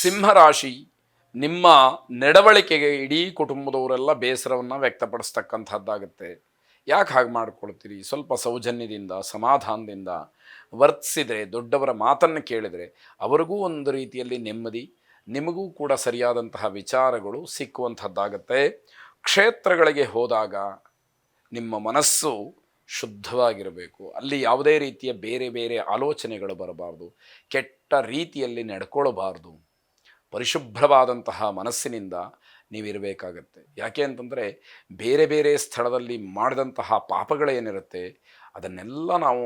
ಸಿಂಹರಾಶಿ, ನಿಮ್ಮ ನಡವಳಿಕೆಗೆ ಇಡೀ ಕುಟುಂಬದವರೆಲ್ಲ ಬೇಸರವನ್ನು ವ್ಯಕ್ತಪಡಿಸ್ತಕ್ಕಂಥದ್ದಾಗುತ್ತೆ. ಯಾಕೆ ಹಾಗೆ ಮಾಡ್ಕೊಳ್ತೀರಿ? ಸ್ವಲ್ಪ ಸೌಜನ್ಯದಿಂದ ಸಮಾಧಾನದಿಂದ ವರ್ತಿಸಿದರೆ, ದೊಡ್ಡವರ ಮಾತನ್ನು ಕೇಳಿದರೆ ಅವರಿಗೂ ಒಂದು ರೀತಿಯಲ್ಲಿ ನೆಮ್ಮದಿ, ನಿಮಗೂ ಕೂಡ ಸರಿಯಾದಂತಹ ವಿಚಾರಗಳು ಸಿಕ್ಕುವಂಥದ್ದಾಗತ್ತೆ. ಕ್ಷೇತ್ರಗಳಿಗೆ ಹೋದಾಗ ನಿಮ್ಮ ಮನಸ್ಸು ಶುದ್ಧವಾಗಿರಬೇಕು. ಅಲ್ಲಿ ಯಾವುದೇ ರೀತಿಯ ಬೇರೆ ಬೇರೆ ಆಲೋಚನೆಗಳು ಬರಬಾರ್ದು, ಕೆಟ್ಟ ರೀತಿಯಲ್ಲಿ ನಡ್ಕೊಳ್ಬಾರ್ದು. ಪರಿಶುಭ್ರವಾದಂತಹ ಮನಸ್ಸಿನಿಂದ ನೀವಿರಬೇಕಾಗತ್ತೆ. ಯಾಕೆ ಅಂತಂದರೆ ಬೇರೆ ಬೇರೆ ಸ್ಥಳದಲ್ಲಿ ಮಾಡಿದಂತಹ ಪಾಪಗಳೇನಿರುತ್ತೆ ಅದನ್ನೆಲ್ಲ ನಾವು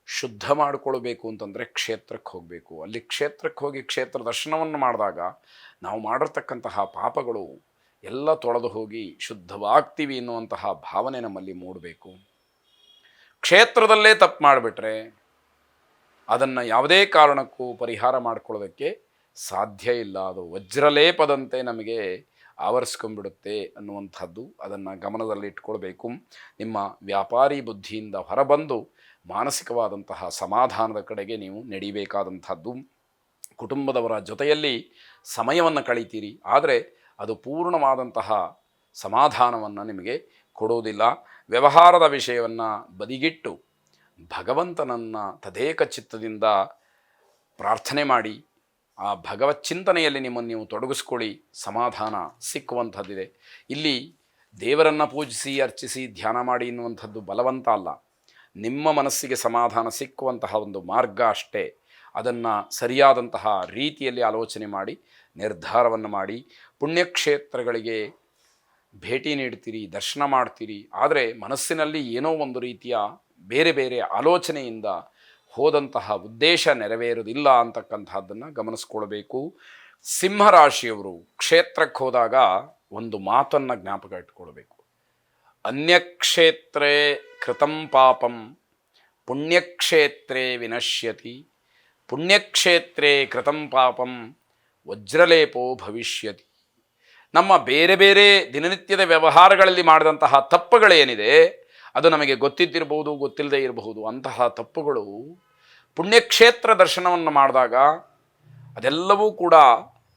ಶುದ್ಧ ಮಾಡಿಕೊಳ್ಬೇಕು ಅಂತಂದರೆ ಕ್ಷೇತ್ರಕ್ಕೆ ಹೋಗಬೇಕು. ಅಲ್ಲಿ ಕ್ಷೇತ್ರಕ್ಕೆ ಹೋಗಿ ಕ್ಷೇತ್ರ ದರ್ಶನವನ್ನು ಮಾಡಿದಾಗ ನಾವು ಮಾಡಿರ್ತಕ್ಕಂತಹ ಪಾಪಗಳು ಎಲ್ಲ ತೊಳೆದು ಹೋಗಿ ಶುದ್ಧವಾಗ್ತೀವಿ ಎನ್ನುವಂತಹ ಭಾವನೆ ನಮ್ಮಲ್ಲಿ ಮೂಡಬೇಕು. ಕ್ಷೇತ್ರದಲ್ಲೇ ತಪ್ಪು ಮಾಡಿಬಿಟ್ರೆ ಅದನ್ನು ಯಾವುದೇ ಕಾರಣಕ್ಕೂ ಪರಿಹಾರ ಮಾಡ್ಕೊಳ್ಳೋದಕ್ಕೆ ಸಾಧ್ಯ ಇಲ್ಲ. ಅದು ವಜ್ರಲೇಪದಂತೆ ನಮಗೆ ಆವರಿಸ್ಕೊಂಡ್ಬಿಡುತ್ತೆ ಅನ್ನುವಂಥದ್ದು, ಅದನ್ನು ಗಮನದಲ್ಲಿ ಇಟ್ಕೊಳ್ಬೇಕು. ನಿಮ್ಮ ವ್ಯಾಪಾರಿ ಬುದ್ಧಿಯಿಂದ ಹೊರಬಂದು ಮಾನಸಿಕವಾದಂತಹ ಸಮಾಧಾನದ ಕಡೆಗೆ ನೀವು ನಡಿಬೇಕಾದಂಥದ್ದು. ಕುಟುಂಬದವರ ಜೊತೆಯಲ್ಲಿ ಸಮಯವನ್ನು ಕಳೀತೀರಿ, ಆದರೆ ಅದು ಪೂರ್ಣವಾದಂತಹ ಸಮಾಧಾನವನ್ನು ನಿಮಗೆ ಕೊಡುವುದಿಲ್ಲ. ವ್ಯವಹಾರದ ವಿಷಯವನ್ನು ಬದಿಗಿಟ್ಟು ಭಗವಂತನನ್ನು ತದೇಕ ಚಿತ್ತದಿಂದ ಪ್ರಾರ್ಥನೆ ಮಾಡಿ ಆ ಭಗವತ್ ಚಿಂತನೆಯಲ್ಲಿ ನಿಮ್ಮನ್ನು ನೀವು ತೊಡಗಿಸ್ಕೊಳ್ಳಿ, ಸಮಾಧಾನ ಸಿಕ್ಕುವಂಥದ್ದಿದೆ. ಇಲ್ಲಿ ದೇವರನ್ನು ಪೂಜಿಸಿ ಅರ್ಚಿಸಿ ಧ್ಯಾನ ಮಾಡಿ ಎನ್ನುವಂಥದ್ದು ಬಲವಂತ ಅಲ್ಲ, ನಿಮ್ಮ ಮನಸ್ಸಿಗೆ ಸಮಾಧಾನ ಸಿಕ್ಕುವಂತಹ ಒಂದು ಮಾರ್ಗ ಅಷ್ಟೇ. ಅದನ್ನು ಸರಿಯಾದಂತಹ ರೀತಿಯಲ್ಲಿ ಆಲೋಚನೆ ಮಾಡಿ ನಿರ್ಧಾರವನ್ನು ಮಾಡಿ. ಪುಣ್ಯಕ್ಷೇತ್ರಗಳಿಗೆ ಭೇಟಿ ನೀಡ್ತೀರಿ, ದರ್ಶನ ಮಾಡ್ತೀರಿ, ಆದರೆ ಮನಸ್ಸಿನಲ್ಲಿ ಏನೋ ಒಂದು ರೀತಿಯ ಬೇರೆ ಬೇರೆ ಆಲೋಚನೆಯಿಂದ ಹೋದಂತಹ ಉದ್ದೇಶ ನೆರವೇರುವುದಿಲ್ಲ ಅಂತಕ್ಕಂಥದ್ದನ್ನು ಗಮನಿಸ್ಕೊಳ್ಬೇಕು. ಸಿಂಹರಾಶಿಯವರು ಕ್ಷೇತ್ರಕ್ಕೆ ಹೋದಾಗ ಒಂದು ಮಾತನ್ನು ಜ್ಞಾಪಕ ಇಟ್ಕೊಳ್ಬೇಕು. ಅನ್ಯಕ್ಷೇತ್ರೇ ಕೃತಂ ಪಾಪಂ ಪುಣ್ಯಕ್ಷೇತ್ರೇ ವಿನಶ್ಯತಿ, ಪುಣ್ಯಕ್ಷೇತ್ರೇ ಕೃತಂ ಪಾಪಂ ವಜ್ರಲೇಪೋ ಭವಿಷ್ಯತಿ. ನಮ್ಮ ಬೇರೆ ಬೇರೆ ದಿನನಿತ್ಯದ ವ್ಯವಹಾರಗಳಲ್ಲಿ ಮಾಡಿದಂತಹ ತಪ್ಪುಗಳೇನಿದೆ ಅದು ನಮಗೆ ಗೊತ್ತಿದ್ದಿರಬಹುದು, ಗೊತ್ತಿಲ್ಲದೆ ಇರಬಹುದು. ಅಂತಹ ತಪ್ಪುಗಳು ಪುಣ್ಯಕ್ಷೇತ್ರ ದರ್ಶನವನ್ನು ಮಾಡಿದಾಗ ಅದೆಲ್ಲವೂ ಕೂಡ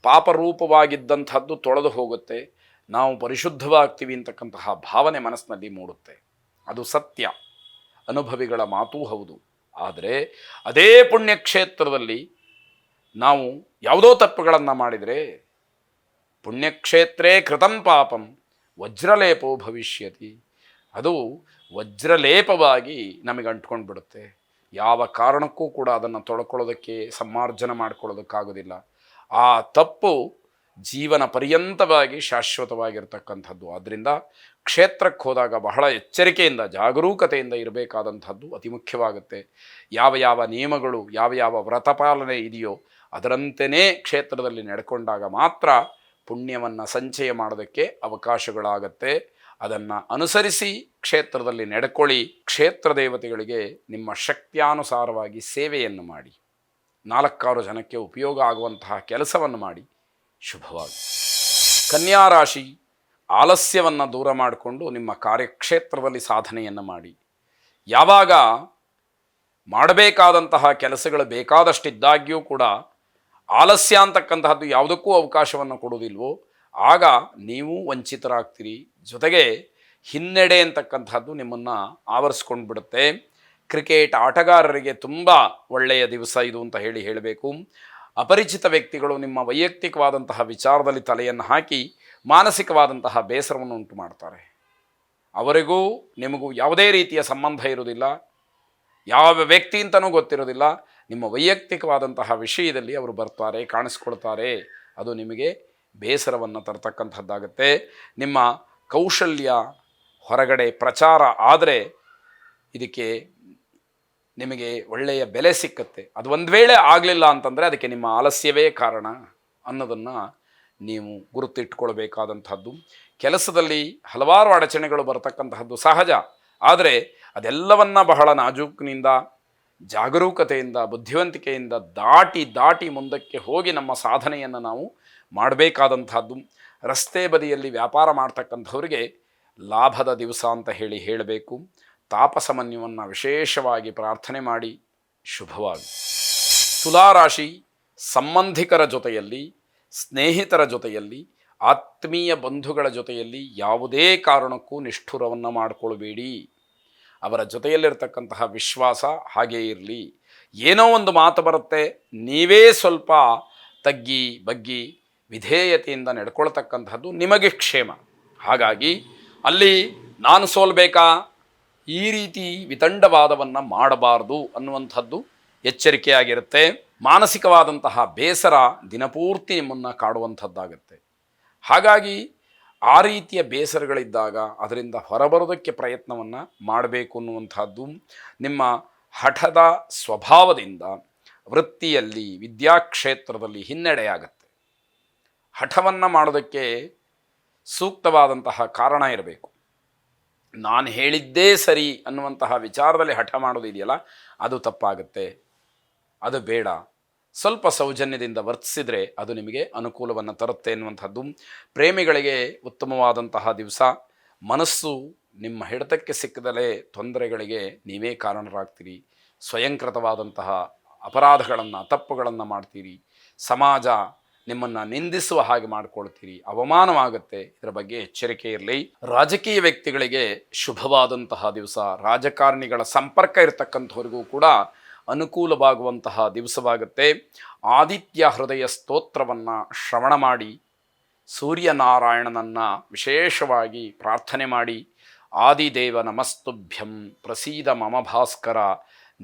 ಪಾಪರೂಪವಾಗಿದ್ದಂಥದ್ದು ತೊಳೆದು ಹೋಗುತ್ತೆ, ನಾವು ಪರಿಶುದ್ಧವಾಗ್ತೀವಿ ಅಂತಕ್ಕಂತಹ ಭಾವನೆ ಮನಸ್ಸಿನಲ್ಲಿ ಮೂಡುತ್ತೆ. ಅದು ಸತ್ಯ, ಅನುಭವಿಗಳ ಮಾತೂ ಹೌದು. ಆದರೆ ಅದೇ ಪುಣ್ಯಕ್ಷೇತ್ರದಲ್ಲಿ ನಾವು ಯಾವುದೋ ತಪ್ಪುಗಳನ್ನು ಮಾಡಿದರೆ ಪುಣ್ಯಕ್ಷೇತ್ರೇ ಕೃತಂ ಪಾಪಂ ವಜ್ರಲೇಪೋ ಭವಿಷ್ಯತಿ, ಅದು ವಜ್ರಲೇಪವಾಗಿ ನಮಗೆ ಅಂಟ್ಕೊಂಡು ಬಿಡುತ್ತೆ. ಯಾವ ಕಾರಣಕ್ಕೂ ಕೂಡ ಅದನ್ನು ತೊಳ್ಕೊಳ್ಳೋದಕ್ಕೆ, ಸಮ್ಮಾರ್ಜನ ಮಾಡ್ಕೊಳ್ಳೋದಕ್ಕಾಗೋದಿಲ್ಲ. ಆ ತಪ್ಪು ಜೀವನ ಪರ್ಯಂತವಾಗಿ ಶಾಶ್ವತವಾಗಿರ್ತಕ್ಕಂಥದ್ದು. ಆದ್ದರಿಂದ ಕ್ಷೇತ್ರಕ್ಕೆ ಹೋದಾಗ ಬಹಳ ಎಚ್ಚರಿಕೆಯಿಂದ ಜಾಗರೂಕತೆಯಿಂದ ಇರಬೇಕಾದಂಥದ್ದು ಅತಿ ಮುಖ್ಯವಾಗುತ್ತೆ. ಯಾವ ಯಾವ ನಿಯಮಗಳು, ಯಾವ ಯಾವ ವ್ರತಪಾಲನೆ ಇದೆಯೋ ಅದರಂತೆಯೇ ಕ್ಷೇತ್ರದಲ್ಲಿ ನಡ್ಕೊಂಡಾಗ ಮಾತ್ರ ಪುಣ್ಯವನ್ನು ಸಂಚಯ ಮಾಡೋದಕ್ಕೆ ಅವಕಾಶಗಳಾಗತ್ತೆ. ಅದನ್ನು ಅನುಸರಿಸಿ ಕ್ಷೇತ್ರದಲ್ಲಿ ನಡ್ಕೊಳ್ಳಿ. ಕ್ಷೇತ್ರ ದೇವತೆಗಳಿಗೆ ನಿಮ್ಮ ಶಕ್ತಿಯಾನುಸಾರವಾಗಿ ಸೇವೆಯನ್ನು ಮಾಡಿ, 4 ಜನಕ್ಕೆ ಉಪಯೋಗ ಆಗುವಂತಹ ಕೆಲಸವನ್ನು ಮಾಡಿ. ಶುಭವಾಗಿ. ಕನ್ಯಾ ರಾಶಿ, ಆಲಸ್ಯವನ್ನು ದೂರ ಮಾಡಿಕೊಂಡು ನಿಮ್ಮ ಕಾರ್ಯಕ್ಷೇತ್ರದಲ್ಲಿ ಸಾಧನೆಯನ್ನು ಮಾಡಿ. ಯಾವಾಗ ಮಾಡಬೇಕಾದಂತಹ ಕೆಲಸಗಳು ಬೇಕಾದಷ್ಟಿದ್ದಾಗ್ಯೂ ಕೂಡ ಆಲಸ್ಯ ಅಂತಕ್ಕಂತಹದ್ದು ಯಾವುದಕ್ಕೂ ಅವಕಾಶವನ್ನು ಕೊಡುವುದಿಲ್ವೋ ಆಗ ನೀವು ವಂಚಿತರಾಗ್ತೀರಿ. ಜೊತೆಗೆ ಹಿನ್ನಡೆ ಅಂತಕ್ಕಂಥದ್ದು ನಿಮ್ಮನ್ನು ಆವರಿಸ್ಕೊಂಡು ಬಿಡುತ್ತೆ. ಕ್ರಿಕೆಟ್ ಆಟಗಾರರಿಗೆ ತುಂಬ ಒಳ್ಳೆಯ ದಿವಸ ಇದು ಅಂತ ಹೇಳಬೇಕು. ಅಪರಿಚಿತ ವ್ಯಕ್ತಿಗಳು ನಿಮ್ಮ ವೈಯಕ್ತಿಕವಾದಂತಹ ವಿಚಾರದಲ್ಲಿ ತಲೆಯನ್ನು ಹಾಕಿ ಮಾನಸಿಕವಾದಂತಹ ಬೇಸರವನ್ನು ಉಂಟು ಮಾಡ್ತಾರೆ. ಅವರಿಗೂ ನಿಮಗೂ ಯಾವುದೇ ರೀತಿಯ ಸಂಬಂಧ ಇರುವುದಿಲ್ಲ, ಯಾವ ವ್ಯಕ್ತಿ ಅಂತಲೂ ಗೊತ್ತಿರೋದಿಲ್ಲ. ನಿಮ್ಮ ವೈಯಕ್ತಿಕವಾದಂತಹ ವಿಷಯದಲ್ಲಿ ಅವರು ಬರ್ತಾರೆ, ಕಾಣಿಸ್ಕೊಳ್ತಾರೆ. ಅದು ನಿಮಗೆ ಬೇಸರವನ್ನು ತರತಕ್ಕಂಥದ್ದಾಗುತ್ತೆ. ನಿಮ್ಮ ಕೌಶಲ್ಯ ಹೊರಗಡೆ ಪ್ರಚಾರ ಆದರೆ ಇದಕ್ಕೆ ನಿಮಗೆ ಒಳ್ಳೆಯ ಬೆಲೆ ಸಿಕ್ಕತ್ತೆ. ಅದು ಒಂದು ವೇಳೆ ಆಗಲಿಲ್ಲ ಅಂತಂದರೆ ಅದಕ್ಕೆ ನಿಮ್ಮ ಆಲಸ್ಯವೇ ಕಾರಣ ಅನ್ನೋದನ್ನು ನೀವು ಗುರುತಿಟ್ಕೊಳ್ಬೇಕಾದಂಥದ್ದು. ಕೆಲಸದಲ್ಲಿ ಹಲವಾರು ಅಡಚಣೆಗಳು ಬರತಕ್ಕಂತಹದ್ದು ಸಹಜ, ಆದರೆ ಅದೆಲ್ಲವನ್ನು ಬಹಳ ನಾಜೂಕಿನಿಂದ, ಜಾಗರೂಕತೆಯಿಂದ, ಬುದ್ಧಿವಂತಿಕೆಯಿಂದ ದಾಟಿ ಮುಂದಕ್ಕೆ ಹೋಗಿ ನಮ್ಮ ಸಾಧನೆಯನ್ನು ನಾವು ಮಾಡಬೇಕಾದಂಥದ್ದು. ರಸ್ತೆ ಬದಿಯಲ್ಲಿ ವ್ಯಾಪಾರ ಮಾಡ್ತಕ್ಕಂಥವ್ರಿಗೆ ಲಾಭದ ದಿವಸ ಅಂತ ಹೇಳಬೇಕು. ತಾಪಸಮನ್ಯುವನ್ನು ವಿಶೇಷವಾಗಿ ಪ್ರಾರ್ಥನೆ ಮಾಡಿ. ಶುಭವಾಗಿ. ತುಲಾರಾಶಿ, ಸಂಬಂಧಿಕರ ಜೊತೆಯಲ್ಲಿ, ಸ್ನೇಹಿತರ ಜೊತೆಯಲ್ಲಿ, ಆತ್ಮೀಯ ಬಂಧುಗಳ ಜೊತೆಯಲ್ಲಿ ಯಾವುದೇ ಕಾರಣಕ್ಕೂ ನಿಷ್ಠುರವನ್ನು ಮಾಡಿಕೊಳ್ಬೇಡಿ. ಅವರ ಜೊತೆಯಲ್ಲಿರ್ತಕ್ಕಂತಹ ವಿಶ್ವಾಸ ಹಾಗೇ ಇರಲಿ. ಏನೋ ಒಂದು ಮಾತು ಬರುತ್ತೆ, ನೀವೇ ಸ್ವಲ್ಪ ತಗ್ಗಿ ಬಗ್ಗಿ ವಿಧೇಯತೆಯಿಂದ ನಡ್ಕೊಳ್ತಕ್ಕಂಥದ್ದು ನಿಮಗೆ ಕ್ಷೇಮ. ಹಾಗಾಗಿ ಅಲ್ಲಿ ನಾನು ಸೋಲ್ಬೇಕಾ, ಈ ರೀತಿ ವಿತಂಡವಾದವನ್ನು ಮಾಡಬಾರ್ದು ಅನ್ನುವಂಥದ್ದು ಎಚ್ಚರಿಕೆಯಾಗಿರುತ್ತೆ. ಮಾನಸಿಕವಾದಂತಹ ಬೇಸರ ದಿನಪೂರ್ತಿ ನಿಮ್ಮನ್ನು ಕಾಡುವಂಥದ್ದಾಗತ್ತೆ. ಹಾಗಾಗಿ ಆ ರೀತಿಯ ಬೇಸರಗಳಿದ್ದಾಗ ಅದರಿಂದ ಹೊರಬರೋದಕ್ಕೆ ಪ್ರಯತ್ನವನ್ನು ಮಾಡಬೇಕು ಅನ್ನುವಂಥದ್ದು ನಿಮ್ಮ ಹಠದ ಸ್ವಭಾವದಿಂದ ವೃತ್ತಿಯಲ್ಲಿ, ವಿದ್ಯಾಕ್ಷೇತ್ರದಲ್ಲಿ ಹಿನ್ನಡೆಯಾಗತ್ತೆ. ಹಠವನ್ನು ಮಾಡೋದಕ್ಕೆ ಸೂಕ್ತವಾದಂತಹ ಕಾರಣ ಇರಬೇಕು. ನಾನು ಹೇಳಿದ್ದೇ ಸರಿ ಅನ್ನುವಂತಹ ವಿಚಾರದಲ್ಲಿ ಹಠ ಮಾಡೋದಿದೆಯಲ್ಲ, ಅದು ತಪ್ಪಾಗುತ್ತೆ, ಅದು ಬೇಡ. ಸ್ವಲ್ಪ ಸೌಜನ್ಯದಿಂದ ವರ್ತಿಸಿದರೆ ಅದು ನಿಮಗೆ ಅನುಕೂಲವನ್ನು ತರುತ್ತೆ ಎನ್ನುವಂಥದ್ದು. ಪ್ರೇಮಿಗಳಿಗೆ ಉತ್ತಮವಾದಂತಹ ದಿವಸ. ಮನಸ್ಸು ನಿಮ್ಮ ಹಿಡಿತಕ್ಕೆ ಸಿಕ್ಕದಲೇ ತೊಂದರೆಗಳಿಗೆ ನೀವೇ ಕಾರಣರಾಗ್ತೀರಿ. ಸ್ವಯಂಕೃತವಾದಂತಹ ಅಪರಾಧಗಳನ್ನು, ತಪ್ಪುಗಳನ್ನು ಮಾಡ್ತೀರಿ. ಸಮಾಜ ನಿಮ್ಮನ್ನು ನಿಂದಿಸುವ ಹಾಗೆ ಮಾಡಿಕೊಳ್ತೀರಿ, ಅವಮಾನವಾಗುತ್ತೆ. ಇದರ ಬಗ್ಗೆ ಎಚ್ಚರಿಕೆ ಇರಲಿ. ರಾಜಕೀಯ ವ್ಯಕ್ತಿಗಳಿಗೆ ಶುಭವಾದಂತಹ ದಿವಸ. ರಾಜಕಾರಣಿಗಳ ಸಂಪರ್ಕ ಇರತಕ್ಕಂಥವ್ರಿಗೂ ಕೂಡ ಅನುಕೂಲವಾಗುವಂತಹ ದಿವಸವಾಗುತ್ತೆ. ಆದಿತ್ಯ ಹೃದಯ ಸ್ತೋತ್ರವನ್ನು ಶ್ರವಣ ಮಾಡಿ, ಸೂರ್ಯನಾರಾಯಣನನ್ನು ವಿಶೇಷವಾಗಿ ಪ್ರಾರ್ಥನೆ ಮಾಡಿ, ಆದಿದೇವ ನಮಸ್ತುಭ್ಯಂ ಪ್ರಸೀದ ಮಮ ಭಾಸ್ಕರ,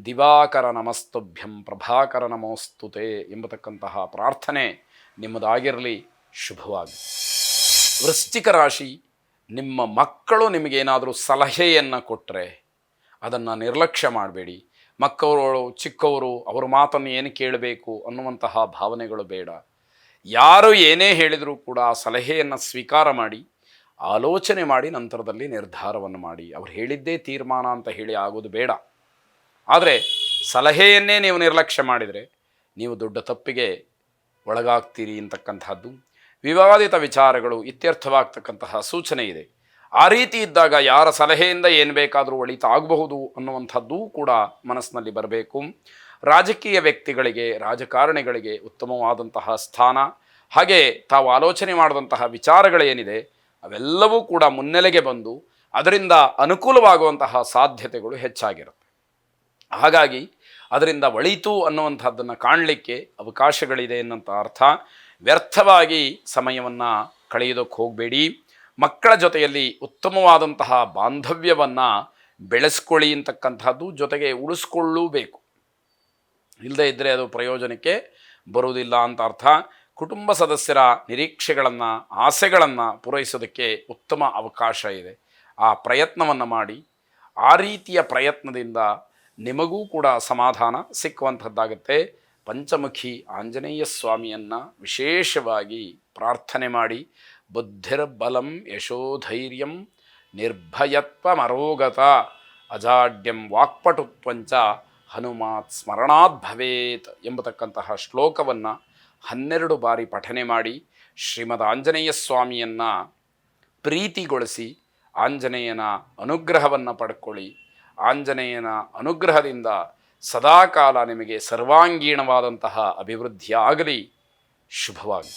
ದಿವಾಕರ ನಮಸ್ತುಭ್ಯಂ ಪ್ರಭಾಕರ ನಮೋಸ್ತುತೆ ಎಂಬತಕ್ಕಂತಹ ಪ್ರಾರ್ಥನೆ ನಿಮ್ಮದಾಗಿರಲಿ. ಶುಭವಾಗಿ. ವೃಶ್ಚಿಕ ರಾಶಿ, ನಿಮ್ಮ ಮಕ್ಕಳು ನಿಮಗೇನಾದರೂ ಸಲಹೆಯನ್ನು ಕೊಟ್ಟರೆ ಅದನ್ನು ನಿರ್ಲಕ್ಷ್ಯ ಮಾಡಬೇಡಿ. ಮಕ್ಕಳು ಚಿಕ್ಕವರು, ಅವ್ರ ಮಾತನ್ನು ಏನು ಕೇಳಬೇಕು ಅನ್ನುವಂತಹ ಭಾವನೆಗಳು ಬೇಡ. ಯಾರು ಏನೇ ಹೇಳಿದರೂ ಕೂಡ ಆ ಸಲಹೆಯನ್ನು ಸ್ವೀಕಾರ ಮಾಡಿ, ಆಲೋಚನೆ ಮಾಡಿ ನಂತರದಲ್ಲಿ ನಿರ್ಧಾರವನ್ನು ಮಾಡಿ. ಅವ್ರು ಹೇಳಿದ್ದೇ ತೀರ್ಮಾನ ಅಂತ ಹೇಳಿ ಆಗೋದು ಬೇಡ. ಆದರೆ ಸಲಹೆಯನ್ನೇ ನೀವು ನಿರ್ಲಕ್ಷ್ಯ ಮಾಡಿದರೆ ನೀವು ದೊಡ್ಡ ತಪ್ಪಿಗೆ ಒಳಗಾಗ್ತೀರಿ ಅಂತಕ್ಕಂಥದ್ದು. ವಿವಾದಿತ ವಿಚಾರಗಳು ಇತ್ಯರ್ಥವಾಗ್ತಕ್ಕಂತಹ ಸೂಚನೆ ಇದೆ. ಆ ರೀತಿ ಇದ್ದಾಗ ಯಾರ ಸಲಹೆಯಿಂದ ಏನು ಬೇಕಾದರೂ ಒಳಿತಾಗಬಹುದು ಅನ್ನುವಂಥದ್ದೂ ಕೂಡ ಮನಸ್ಸಿನಲ್ಲಿ ಬರಬೇಕು. ರಾಜಕೀಯ ವ್ಯಕ್ತಿಗಳಿಗೆ, ರಾಜಕಾರಣಿಗಳಿಗೆ ಉತ್ತಮವಾದಂತಹ ಸ್ಥಾನ, ಹಾಗೆ ತಾವು ಆಲೋಚನೆ ಮಾಡಿದಂತಹ ವಿಚಾರಗಳೇನಿದೆ ಅವೆಲ್ಲವೂ ಕೂಡ ಮುನ್ನೆಲೆಗೆ ಬಂದು ಅದರಿಂದ ಅನುಕೂಲವಾಗುವಂತಹ ಸಾಧ್ಯತೆಗಳು ಹೆಚ್ಚಾಗಿರುತ್ತೆ. ಹಾಗಾಗಿ ಅದರಿಂದ ಒಳಿತು ಅನ್ನುವಂಥದ್ದನ್ನು ಕಾಣಲಿಕ್ಕೆ ಅವಕಾಶಗಳಿದೆ ಎನ್ನುವಂಥ ಅರ್ಥ. ವ್ಯರ್ಥವಾಗಿ ಸಮಯವನ್ನು ಕಳೆಯೋದಕ್ಕೆ ಹೋಗಬೇಡಿ. ಮಕ್ಕಳ ಜೊತೆಯಲ್ಲಿ ಉತ್ತಮವಾದಂತಹ ಬಾಂಧವ್ಯವನ್ನು ಬೆಳೆಸ್ಕೊಳ್ಳಿ ಅಂತಕ್ಕಂಥದ್ದು, ಜೊತೆಗೆ ಉಳಿಸ್ಕೊಳ್ಳಬೇಕು. ಇಲ್ಲದೇ ಇದ್ದರೆ ಅದು ಪ್ರಯೋಜನಕ್ಕೆ ಬರುವುದಿಲ್ಲ ಅಂತ ಅರ್ಥ. ಕುಟುಂಬ ಸದಸ್ಯರ ನಿರೀಕ್ಷೆಗಳನ್ನು, ಆಸೆಗಳನ್ನು ಪೂರೈಸೋದಕ್ಕೆ ಉತ್ತಮ ಅವಕಾಶ ಇದೆ. ಆ ಪ್ರಯತ್ನವನ್ನು ಮಾಡಿ. ಆ ರೀತಿಯ ಪ್ರಯತ್ನದಿಂದ ನಿಮಗೂ ಕೂಡ ಸಮಾಧಾನ ಸಿಕ್ಕುವಂಥದ್ದಾಗುತ್ತೆ. ಪಂಚಮುಖಿ ಆಂಜನೇಯ ಸ್ವಾಮಿಯನ್ನು ವಿಶೇಷವಾಗಿ ಪ್ರಾರ್ಥನೆ ಮಾಡಿ. ಬುದ್ಧಿರ್ಬಲಂ ಯಶೋಧೈರ್ಯಂ ನಿರ್ಭಯತ್ವಮರೋಗತ ಅಜಾಡ್ಯಂ ವಾಕ್ಪಟುತ್ವಂಚ ಹನುಮಾತ್ ಸ್ಮರಣಾತ್ ಭವೇತ್ ಎಂಬತಕ್ಕಂತಹ ಶ್ಲೋಕವನ್ನು 12 ಬಾರಿ ಪಠನೆ ಮಾಡಿ ಶ್ರೀಮದ್ ಆಂಜನೇಯ ಸ್ವಾಮಿಯನ್ನು ಪ್ರೀತಿಗೊಳಿಸಿ ಆಂಜನೇಯನ ಅನುಗ್ರಹವನ್ನು ಪಡ್ಕೊಳ್ಳಿ. ಆಂಜನೇಯನ ಅನುಗ್ರಹದಿಂದ ಸದಾಕಾಲ ನಿಮಗೆ ಸರ್ವಾಂಗೀಣವಾದಂತಹ ಅಭಿವೃದ್ಧಿಯಾಗಲಿ. ಶುಭವಾಗಿ.